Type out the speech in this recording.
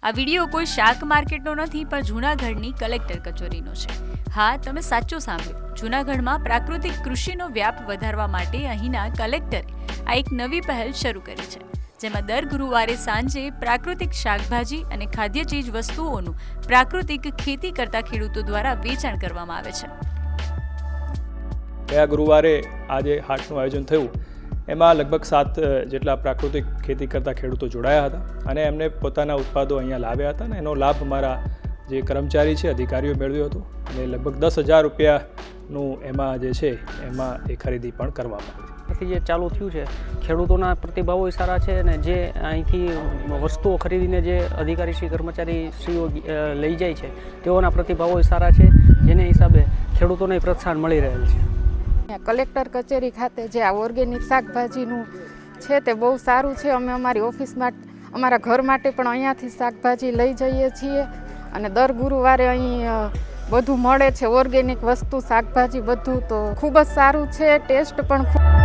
આ વિડીયો કોઈ શાક માર્કેટનો નથી, પણ જૂનાગઢની કલેક્ટર કચેરીનો છે. હા, તમે સાચું સાંભળ્યું. જૂનાગઢમાં પ્રાકૃતિક કૃષિનો વ્યાપ વધારવા માટે અહીંના કલેક્ટરે આ એક નવી પહેલ શરૂ કરી છે, જેમાં દર ગુરુવારે સાંજે પ્રાકૃતિક શાકભાજી અને ખાદ્ય ચીજ વસ્તુઓનું પ્રાકૃતિક ખેતી કરતા ખેડૂતો દ્વારા વેચાણ કરવામાં આવે છે. ગયા ગુરુવારે આજે હાટનું આયોજન થયું. એમાં લગભગ 7 જેટલા પ્રાકૃતિક ખેતી કરતા ખેડૂતો જોડાયા હતા અને એમને પોતાના ઉત્પાદો અહીંયા લાવ્યા હતા અને એનો લાભ અમારા જે કર્મચારી છે, અધિકારીઓ મેળવ્યો હતો અને લગભગ 10,000 રૂપિયાનું એમાં જે છે એમાં એ ખરીદી પણ કરવામાં આવી. જે ચાલુ થયું છે, ખેડૂતોના પ્રતિભાવો સારા છે અને જે અહીંથી વસ્તુઓ ખરીદીને જે અધિકારીશ્રી કર્મચારીશ્રીઓ લઈ જાય છે તેઓના પ્રતિભાવો સારા છે, જેને હિસાબે ખેડૂતોને પ્રોત્સાહન મળી રહેલ છે. કલેક્ટર કચેરી ખાતે જે આ ઓર્ગેનિક શાકભાજીનું છે તે બહુ સારું છે. અમે અમારી ઓફિસમાં અમારા ઘર માટે પણ અહીંયાથી શાકભાજી લઈ જઈએ છીએ અને દર ગુરુવારે અહીં બધું મળે છે, ઓર્ગેનિક વસ્તુ શાકભાજી બધું, તો ખૂબ જ સારું છે. ટેસ્ટ પણ ખૂબ